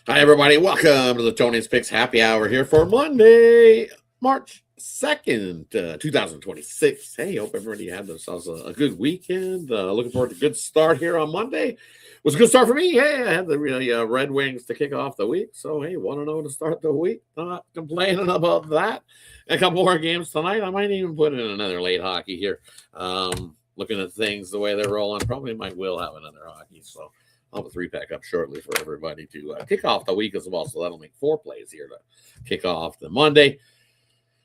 Hi, everybody. Welcome to the Tony's Picks Happy Hour here for Monday, March 2nd, 2026. Hey, hope everybody had themselves a good weekend. Looking forward to a good start here on Monday. It was a good start for me. Hey, I had the Red Wings to kick off the week. So, hey, 1-0 to start the week. Not complaining about that. A couple more games tonight. I might even put in another late hockey here. Looking at things the way they're rolling, probably might will have another hockey. So, I'll have a 3-pack up shortly for everybody to kick off the week as well. So that'll make 4 plays here to kick off the Monday.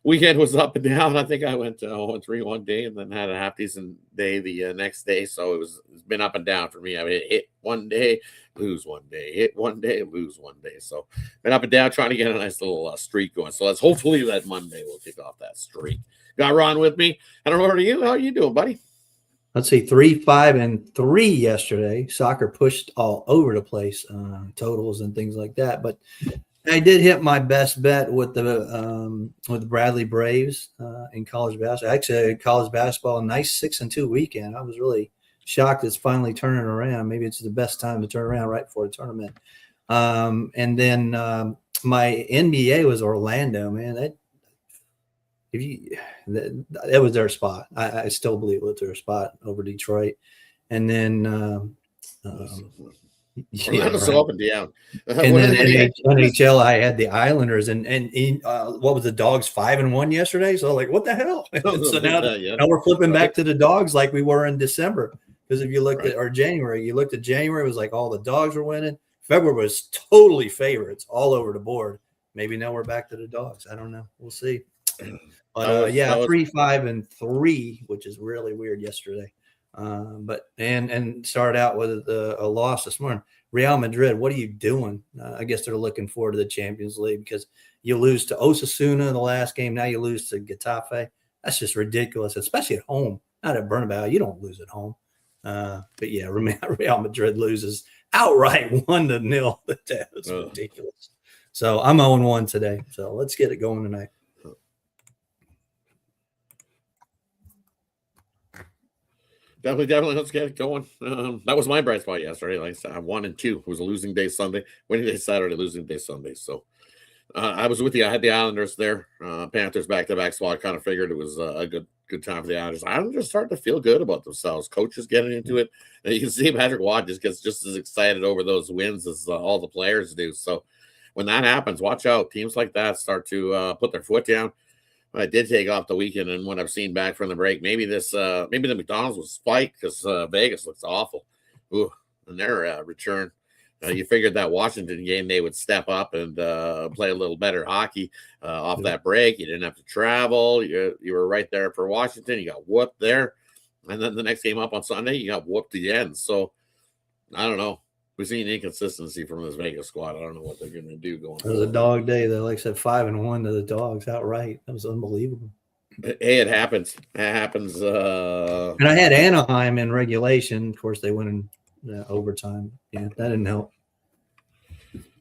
Weekend was up and down. I think I went 0-3 one day and then had a half decent day the next day. So it's been up and down for me. I mean, hit one day, lose one day, hit one day, lose one day. So been up and down trying to get a nice little streak going. So let's hopefully that Monday will kick off that streak. Got Ron with me. I don't know over to you. How are you doing, buddy? Let's see, 3, 5, and 3 yesterday. Soccer pushed all over the place, totals and things like that. But I did hit my best bet with the Bradley Braves in college basketball. Actually, college basketball, a nice 6-2 weekend. I was really shocked it's finally turning around. Maybe it's the best time to turn around right before the tournament. And then my NBA was Orlando, man. That was their spot. I still believe it was their spot over Detroit. And then So up and down. And then NHL, I had the Islanders and what was the Dogs 5-1 yesterday? So like, what the hell? So now we're flipping back to the Dogs like we were in December. Because if you looked at or January, you looked at January, it was like all the Dogs were winning. February was totally favorites all over the board. Maybe now we're back to the Dogs. I don't know. We'll see. But 3, 5, and 3, which is really weird yesterday. But started out with a loss this morning. Real Madrid, what are you doing? I guess they're looking forward to the Champions League because you lose to Osasuna in the last game. Now you lose to Getafe. That's just ridiculous, especially at home. Not at Bernabeu. You don't lose at home. But yeah, Real Madrid loses outright 1-0. That's ridiculous. So I'm 0-1 today. So let's get it going tonight. Definitely. Let's get it going. That was my bright spot yesterday. Like I said, 1 and 2. It was a losing day Sunday, winning day Saturday, losing day Sunday. So I was with you. I had the Islanders there. Panthers back-to-back spot. Kind of figured it was a good time for the Islanders. Islanders starting to feel good about themselves. Coaches getting into it. And you can see Patrick Watt just gets just as excited over those wins as all the players do. So when that happens, watch out. Teams like that start to put their foot down. I did take off the weekend, and what I've seen back from the break, maybe the McDonald's was spiked because Vegas looks awful. Ooh, and their return. You figured that Washington game they would step up and play a little better hockey off that break. You didn't have to travel. You were right there for Washington. You got whooped there, and then the next game up on Sunday, you got whooped again. So I don't know. We've seen inconsistency from this Vegas squad. I don't know what they're going to do going forward. It was a dog day. They like I said 5-1 to the Dogs outright. That was unbelievable. Hey, it happens. It happens. And I had Anaheim in regulation. Of course, they went in overtime. Yeah, that didn't help.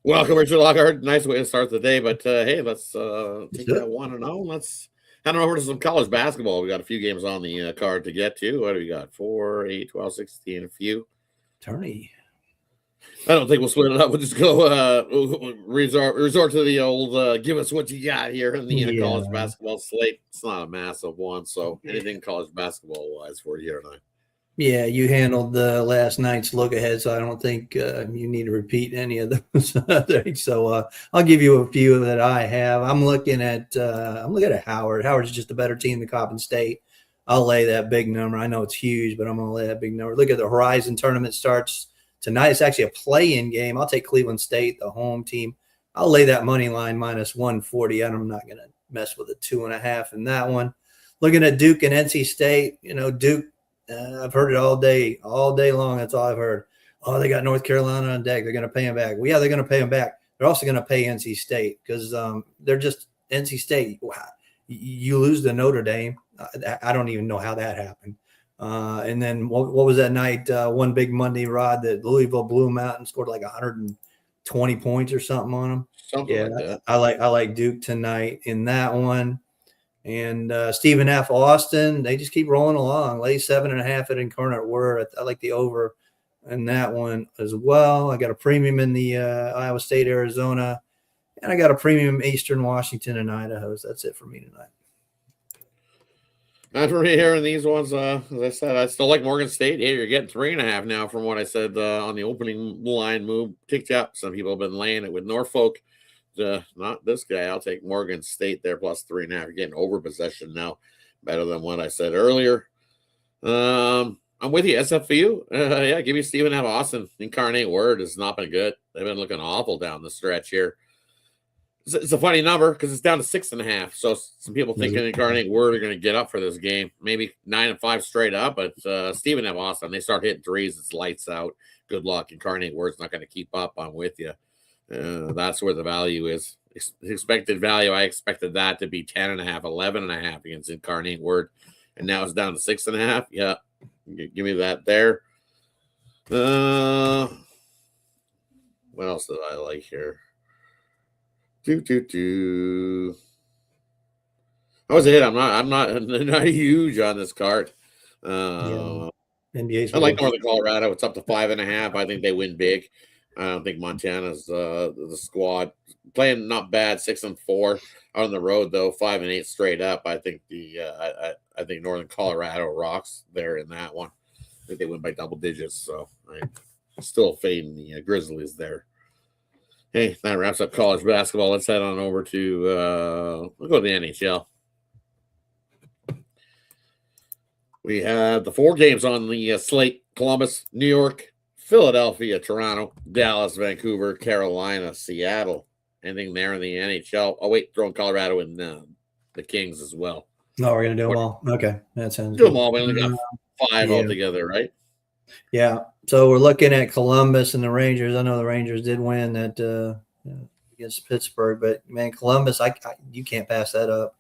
Welcome, Richard Lockhart. Nice way to start the day. But hey, let's take that 1-0. Let's head over to some college basketball. We got a few games on the card to get to. What do we got? 4, 8, 12, 16, a few. Tourney. I don't think we'll split it up. We'll just go resort to the old give us what you got here in the college basketball slate. It's not a massive one, so anything college basketball wise for you here tonight. Yeah, you handled the last night's look ahead, so I don't think you need to repeat any of those. So I'll give you a few that I have. I'm looking at Howard. Howard's just a better team than Coppin State. I'll lay that big number. I know it's huge, but I'm going to lay that big number. Look at the Horizon tournament starts tonight. It's actually a play-in game. I'll take Cleveland State, the home team. I'll lay that money line -140. I'm not going to mess with a 2.5 in that one. Looking at Duke and NC State, Duke, I've heard it all day long. That's all I've heard. Oh, they got North Carolina on deck. They're going to pay them back. Well, yeah, they're going to pay them back. They're also going to pay NC State because they're just NC State. Wow. You lose to Notre Dame. I don't even know how that happened. And then what was that night? One big Monday, Rod, that Louisville blew them out and scored like 120 points or something on them. Something like that. I like Duke tonight in that one. And Stephen F. Austin, they just keep rolling along. Lay 7.5 at Incarnate Word. I like the over in that one as well. I got a premium in the Iowa State, Arizona, and I got a premium Eastern Washington and Idaho. So that's it for me tonight. Not for me here in these ones. As I said, I still like Morgan State. Hey, you're getting 3.5 now from what I said on the opening line move. Ticked up. Some people have been laying it with Norfolk. Not this guy. I'll take Morgan State there plus 3.5. You're getting over possession now. Better than what I said earlier. I'm with you. SFU. Yeah, give me Stephen F. Austin. Incarnate Word has not been good. They've been looking awful down the stretch here. It's a funny number because it's down to 6.5. So some people thinking Incarnate Word are going to get up for this game. Maybe 9-5 straight up. But Stephen F. Austin, they start hitting threes. It's lights out. Good luck. Incarnate Word's not going to keep up. I'm with you. That's where the value is. Expected value, I expected that to be 10.5, 11.5 against Incarnate Word. And now it's down to 6.5. Yeah. Give me that there. What else did I like here? I was a hit. I'm not huge on this card. NBA's I like Northern Colorado. It's up to 5.5. I think they win big. I don't think Montana's the squad playing not bad. 6-4 on the road though. 5-8 straight up. I think I think Northern Colorado rocks there in that one. I think they win by double digits. So I'm still fading the Grizzlies there. Hey, that wraps up college basketball. Let's head on over to we'll go to the NHL. We have the 4 games on the slate: Columbus, New York, Philadelphia, Toronto, Dallas, Vancouver, Carolina, Seattle. Anything there in the NHL? Oh, wait, throwing Colorado in the Kings as well. No, we're going to do them all. Okay. That sounds do good. them all. We only got 5 altogether, right? Yeah. So we're looking at Columbus and the Rangers. I know the Rangers did win that against Pittsburgh, but, man, Columbus, you can't pass that up.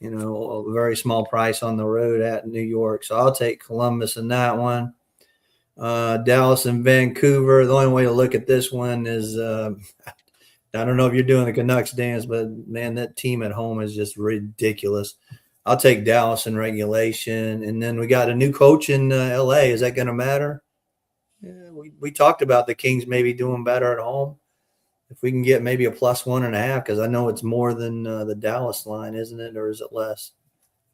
You know, a very small price on the road at New York. So I'll take Columbus in that one. Dallas and Vancouver. The only way to look at this one is I don't know if you're doing the Canucks dance, but man, that team at home is just ridiculous. I'll take Dallas in regulation, and then we got a new coach in LA. Is that going to matter? Yeah, we talked about the Kings maybe doing better at home. If we can get maybe a plus 1.5, because I know it's more than the Dallas line, isn't it, or is it less?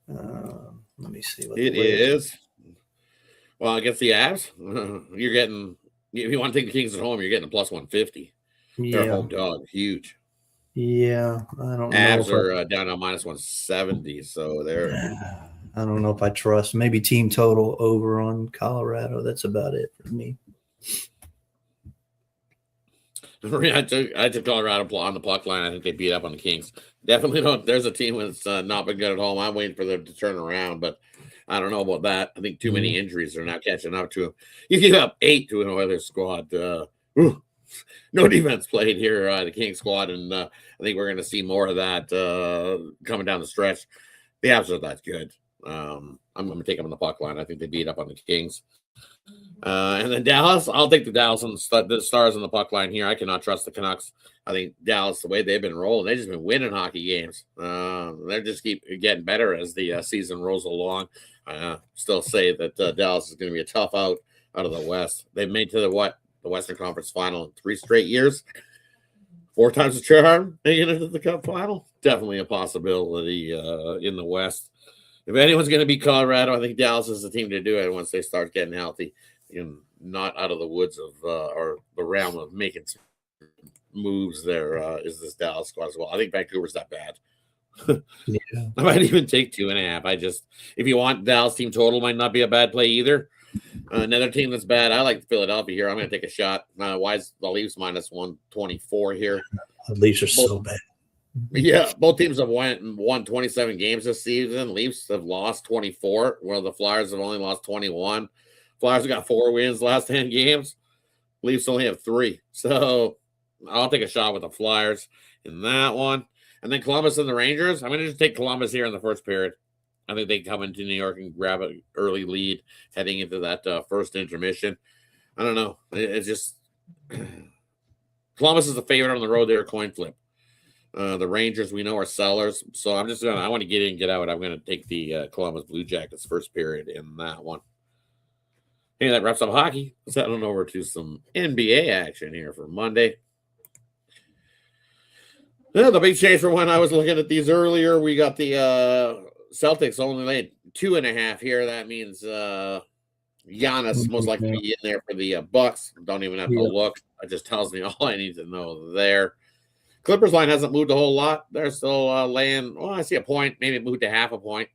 Let me see. What it is. Well, against the Avs, you're getting, if you want to take the Kings at home, you're getting a plus 150. Yeah. They're a home dog, huge. Yeah, I don't know. Avs are down to minus 170, so they're. I don't know if I trust. Maybe team total over on Colorado. That's about it for me. I took Colorado on the puck line. I think they beat up on the Kings. Definitely don't. There's a team that's not been good at home. I'm waiting for them to turn around, but I don't know about that. I think too many injuries are now catching up to him. You give up 8 to an Oilers squad. No defense played here, the Kings squad, and I think we're going to see more of that coming down the stretch. The Avs are that good. I'm going to take them on the puck line. I think they beat up on the Kings. And then Dallas, I'll take the Dallas and the Stars on the puck line here. I cannot trust the Canucks. I think Dallas, the way they've been rolling, they've just been winning hockey games. They just keep getting better as the season rolls along. I still say that Dallas is going to be a tough out of the West. They've made to the Western Conference Final in 3 straight years. 4 times the charm making it to the Cup Final. Definitely a possibility in the West. If anyone's going to beat Colorado, I think Dallas is the team to do it once they start getting healthy and not out of the woods of or the realm of making moves. There is this Dallas squad as well. I think Vancouver's that bad. Yeah. I might even take 2.5. If you want Dallas team total, might not be a bad play either. Another team that's bad. I like Philadelphia here. I'm going to take a shot. Why is the Leafs minus 124 here? The Leafs are so bad. Yeah, both teams have won 27 games this season. Leafs have lost 24, while the Flyers have only lost 21. Flyers have got 4 wins last 10 games. Leafs only have 3. So I'll take a shot with the Flyers in that one. And then Columbus and the Rangers. I'm going to just take Columbus here in the first period. I think they come into New York and grab an early lead heading into that first intermission. I don't know. It's just Columbus is the favorite on the road. They're a coin flip. The Rangers, we know, are sellers. So I want to get in, get out. I'm going to take the Columbus Blue Jackets first period in that one. Hey, that wraps up hockey. Let's head on over to some NBA action here for Monday. The big change from when I was looking at these earlier, we got the Celtics only laid 2.5 here. That means Giannis most likely be in there for the Bucks. Don't even have to look. It just tells me all I need to know there. Clippers line hasn't moved a whole lot. They're still laying. Well, I see a point. Maybe it moved to half a point.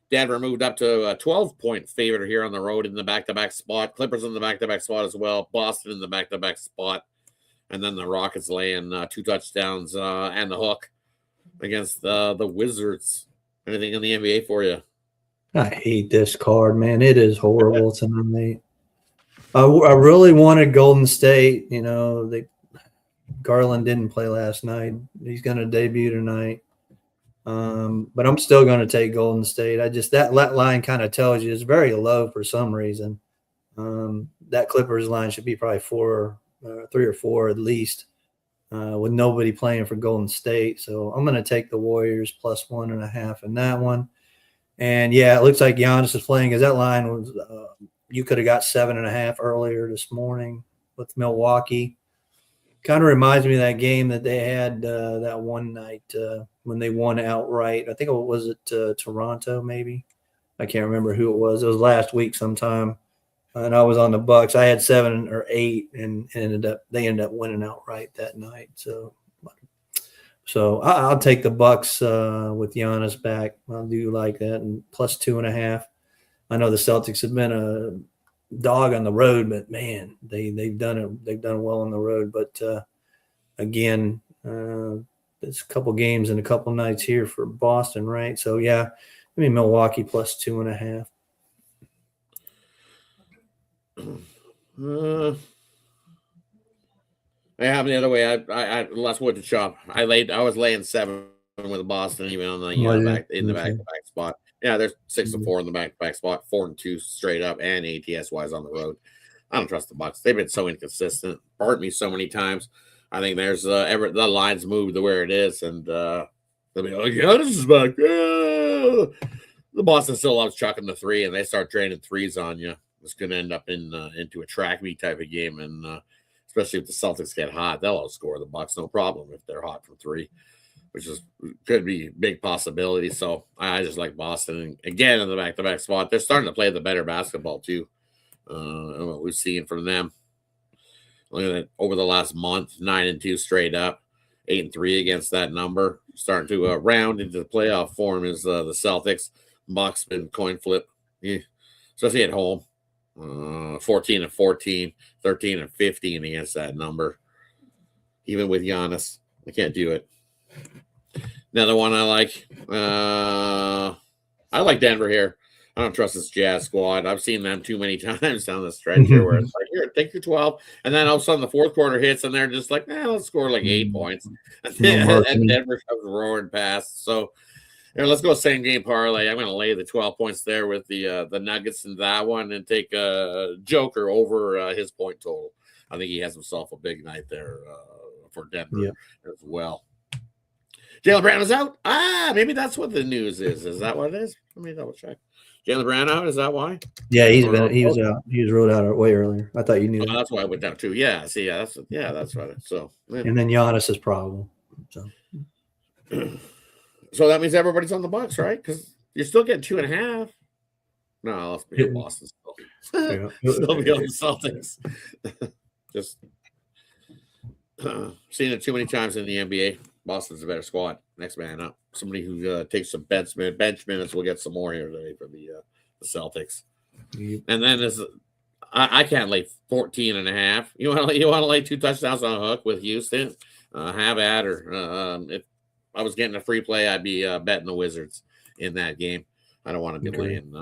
Denver moved up to a 12-point favorite here on the road in the back-to-back spot. Clippers in the back-to-back spot as well. Boston in the back-to-back spot. And then the Rockets laying 2 touchdowns and the hook against the Wizards. Anything in the NBA for you? I hate this card, man. It is horrible tonight. I really wanted Golden State. You know, Garland didn't play last night. He's going to debut tonight. But I'm still going to take Golden State. That line kind of tells you it's very low for some reason. That Clippers line should be probably 3 or 4 at least, with nobody playing for Golden State. So I'm going to take the Warriors plus 1.5 in that one. And yeah, it looks like Giannis is playing because that line was you could have got 7.5 earlier this morning with Milwaukee. Kind of reminds me of that game that they had that one night when they won outright. I think it was Toronto, maybe. I can't remember who it was. It was last week sometime, and I was on the Bucks. I had 7 or 8, and they ended up winning outright that night. So I'll take the Bucks with Giannis back. I do like that, and plus 2.5. I know the Celtics have been a dog on the road, but man, they've done it. They've done well on the road. But again, there's a couple games and a couple nights here for Boston, right? So yeah, I mean Milwaukee plus 2.5. I have the other way. I less wood to chop. I was laying 7 with Boston, even on the back-to-back spot. Yeah, there's 6-4 in the back-to-back spot, 4-2 straight up, and ATS wise on the road. I don't trust the Bucks. They've been so inconsistent, burnt me so many times. I think there's the lines moved to where it is, and they'll be like, yeah, this is back. Yeah. The Boston still loves chucking the 3, and they start draining 3s on you. It's going to end up into a track meet type of game, and especially if the Celtics get hot, they'll outscore the Bucks no problem if they're hot from 3, which could be a big possibility. So I just like Boston. And again, in the back-to-back spot, they're starting to play the better basketball too. What we've seen from them. Look at it over the last month, 9-2 straight up, 8-3 against that number. Starting to round into the playoff form is the Celtics. Bucks been coin flip, especially at home. 14-14, 13-15 against that number. Even with Giannis, I can't do it. Another one I like Denver here. I don't trust this Jazz squad. I've seen them too many times down the stretch here where it's like, here, take your 12. And then all of a sudden the fourth quarter hits and they're just like, let's score like 8 points. And Denver comes roaring past. So here, let's go same game parlay. I'm going to lay the 12 points there with the Nuggets in that one and take Joker over his point total. I think he has himself a big night there for Denver as well. Jaylen Brown is out. Maybe that's what the news is. Is that what it is? Let me double check. Jaylen Brown out? Is that why? Yeah, he was out. He was ruled out way earlier. I thought you knew. That's why I went down too. Yeah, see, that's right. So, and then Giannis' problem. So that means everybody's on the Bucks, right? Because you're still getting 2.5. No, let's be Boston still. Still be on the Celtics. Just seen it too many times in the NBA. Boston's a better squad. Next man up. Somebody who takes some bench minutes will get some more here today for the Celtics. Yep. And then I can't lay 14.5. You want to lay 2 touchdowns on a hook with Houston? Have at her. If I was getting a free play, I'd be betting the Wizards in that game. I don't want to be laying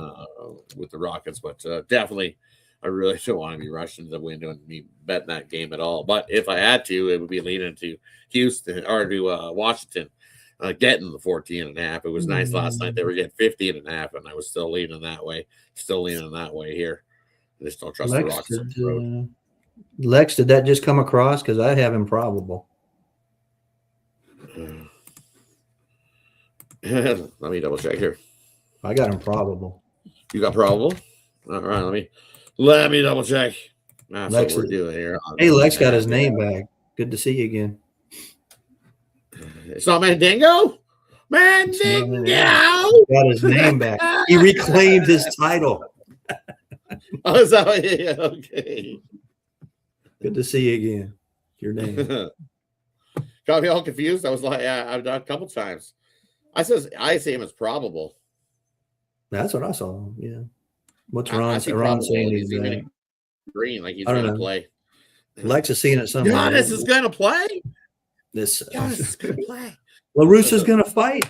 with the Rockets, but definitely I really don't want to be rushing to the window and be betting that game at all. But if I had to, it would be leaning to Houston or to Washington getting the 14.5. It was nice last night. They were getting 15.5, and I was still leaning that way. Still leaning that way here. I just don't trust the Rockets on the road. Lex, did that just come across? Because I have improbable. Let me double check here. I got improbable. You got probable? All right, let me Let me double check. That's Lex, what we're doing here. hey, Lex got his name back. Good to see you again. It's not Mandingo? Mandingo! Got his name back. He reclaimed his title. Oh, so, yeah, okay. Good to see you again. Your name. Got me all confused. I was like, yeah, I've done a couple times. I see him as probable. That's what I saw. Yeah. What's I see Ron saying? He's green, like he's going to play. Lex is seeing it somewhere. Giannis is going to play? Giannis is going to play. La Russa's going to fight.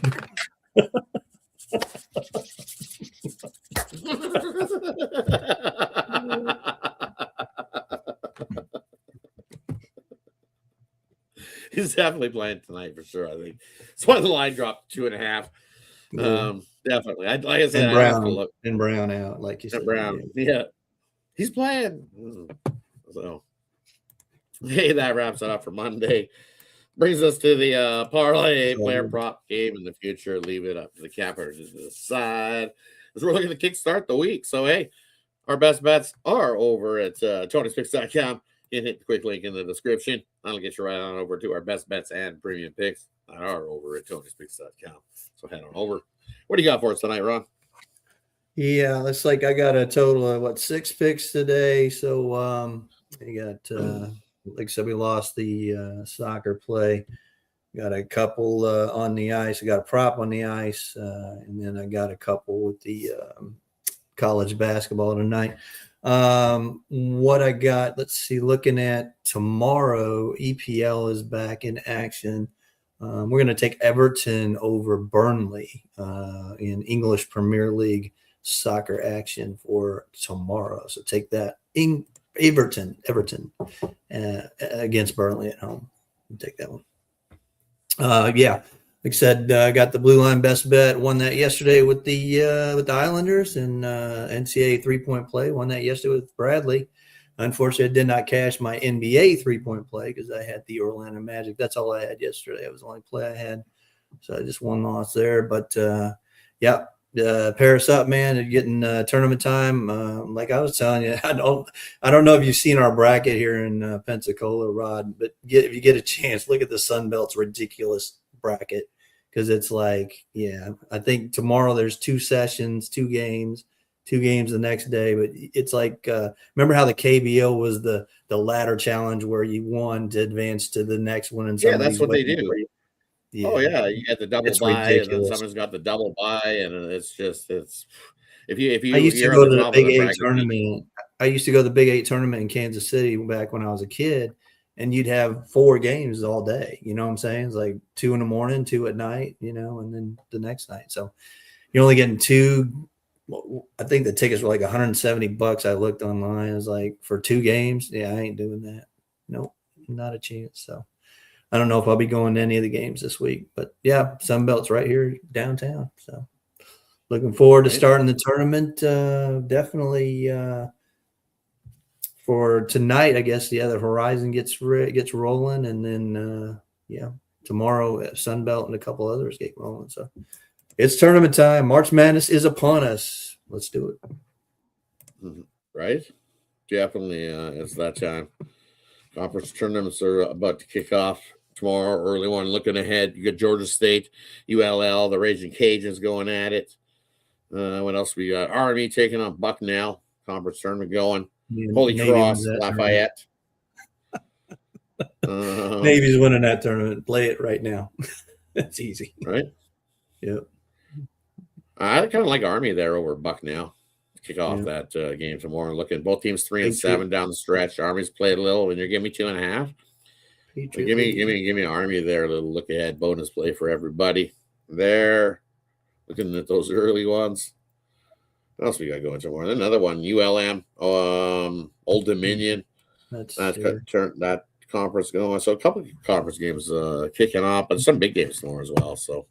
He's definitely playing tonight for sure. I think it's why the line dropped 2.5. Definitely. Like I said, and Brown out, like you said. Brown, yeah, he's playing. So, hey, that wraps it up for Monday. Brings us to the parlay player prop game in the future. Leave it up to the cappers to decide as we're looking to kickstart the week. So, hey, our best bets are over at TonySpicks.com. You can hit the quick link in the description. That'll get you right on over to our best bets and premium picks that are over at TonySpicks.com. So head on over. What do you got for us tonight, Ron? Yeah, looks like I got a total of 6 picks today. So I got like I said, we lost the soccer play. Got a couple on the ice. I got a prop on the ice, and then I got a couple with the college basketball tonight. What I got, let's see, looking at tomorrow, EPL is back in action. We're going to take Everton over Burnley in English Premier League soccer action for tomorrow. So take that in Everton against Burnley at home. Take that one. Yeah, like I said, I got the blue line best bet. Won that yesterday with the Islanders and NCAA 3-point play. Won that yesterday with Bradley. Unfortunately, I did not cash my NBA 3-point play because I had the Orlando Magic. That's all I had yesterday. It was the only play I had. So I just one loss there. But, yeah, pair us up, man. You're getting tournament time. Like I was telling you, I don't know if you've seen our bracket here in Pensacola, Rod, but if you get a chance, look at the Sun Belt's ridiculous bracket because it's like, yeah, I think tomorrow there's 2 sessions, 2 games the next day, but it's like remember how the KBO was the ladder challenge where you won to advance to the next one, and that's what they do. Yeah. Oh yeah, you get the double buy, and then someone's got the double buy, and it's if you I used to go to the Big 8 tournament. I used to go to the Big 8 tournament in Kansas City back when I was a kid, and you'd have 4 games all day. You know what I'm saying? It's like 2 in the morning, 2 at night, and then the next night. So you're only getting 2. I think the tickets were like $170. I looked online. It was like for 2 games. Yeah, I ain't doing that. Nope, not a chance. So I don't know if I'll be going to any of the games this week. But yeah, Sunbelt's right here downtown. So looking forward to starting the tournament. Definitely for tonight, I guess. Yeah, the Horizon gets rolling, and then tomorrow Sunbelt and a couple others get rolling. So. It's tournament time. March Madness is upon us. Let's do it. Right? Definitely it's that time. Conference tournaments are about to kick off tomorrow. Early one. Looking ahead, you got Georgia State, ULL, the Raging Cajuns going at it. What else we got? Army taking on Bucknell. Conference tournament going. Holy Cross, Lafayette. Navy's winning that tournament. Play it right now. It's easy. Right? Yep. I kind of like Army there over Bucknell. Kick off that game tomorrow. Looking both teams 3-7 down the stretch. Army's played a little, and you're giving me 2.5. Give me Army there. A little look ahead bonus play for everybody there. Looking at those early ones. What else we got going tomorrow? Another one, ULM, Old Dominion. That's that conference going. So a couple of conference games kicking off, but some big games tomorrow as well. So.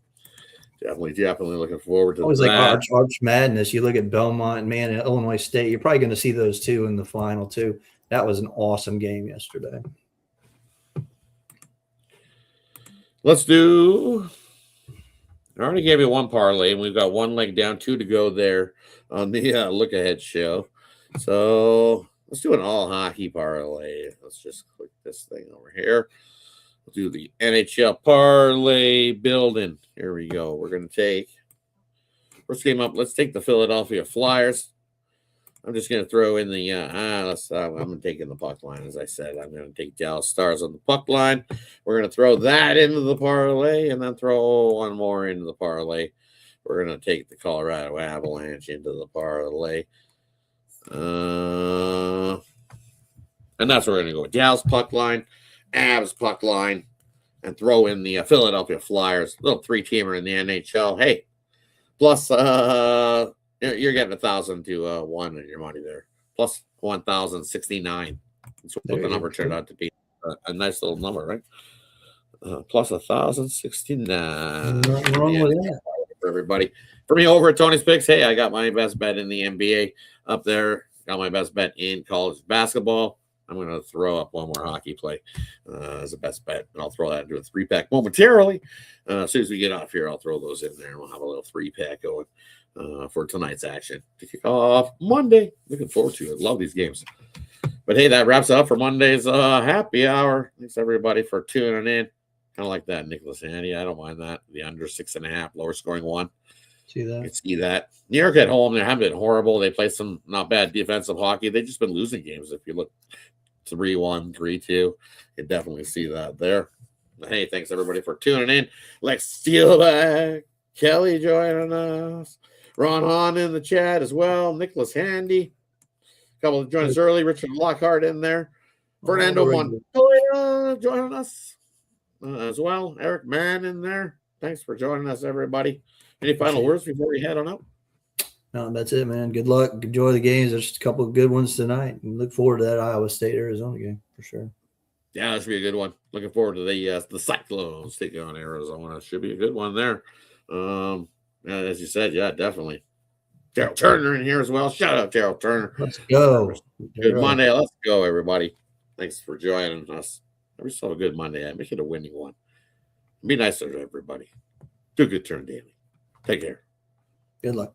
Definitely looking forward to that. Always like Arch Madness. You look at Belmont, man, and Illinois State. You're probably going to see those 2 in the final too. That was an awesome game yesterday. Let's do. I already gave you 1 parlay, and we've got 1 leg down, 2 to go there on the look ahead show. So let's do an all hockey parlay. Let's just click this thing over here. We'll do the NHL parlay building. Here we go. We're going to take first game up. Let's take the Philadelphia Flyers. I'm just going to throw in the I'm taking the puck line, as I said. I'm going to take Dallas Stars on the puck line. We're going to throw that into the parlay and then throw one more into the parlay. We're going to take the Colorado Avalanche into the parlay. And that's where we're going to go with Dallas puck line, Avs puck line, and throw in the Philadelphia Flyers, little three-teamer in the NHL. Hey, plus you're getting 1,000 to 1 in your money there, plus 1,069. That's what the number turned out to be. A nice little number, right? Plus 1,069. Nothing wrong with that. For everybody. For me over at Tony's Picks, hey, I got my best bet in the NBA up there. Got my best bet in college basketball. I'm going to throw up one more hockey play as a best bet, and I'll throw that into a 3-pack momentarily. As soon as we get off here, I'll throw those in there, and we'll have a little 3-pack going for tonight's action to kick off Monday. Looking forward to it. Love these games. But hey, that wraps it up for Monday's happy hour. Thanks everybody for tuning in. Kind of like that, Nicholas Handy. I don't mind that. The under 6.5, lower scoring one. See that? You can see that. New York at home, they haven't been horrible. They play some not bad defensive hockey. They've just been losing games. If you look 3-1, 3-2, you can definitely see that there. But hey, thanks everybody for tuning in. Lex Steelback, Kelly joining us, Ron Hahn in the chat as well, Nicholas Handy. A couple of joined us early, Richard Lockhart in there, Fernando Montoya joining us as well, Eric Mann in there. Thanks for joining us, everybody. Any final words before we head on out? No, that's it, man. Good luck. Enjoy the games. There's a couple of good ones tonight. And look forward to that Iowa State-Arizona game for sure. Yeah, that should be a good one. Looking forward to the Cyclones taking on Arizona. Should be a good one there. As you said, yeah, definitely. Daryl Turner in here as well. Shout out Daryl Turner. Let's go. Good Monday. Let's go, everybody. Thanks for joining us. Have yourself a good Monday. Make it a winning one. Be nice to everybody. Do a good turn daily. Take care. Good luck.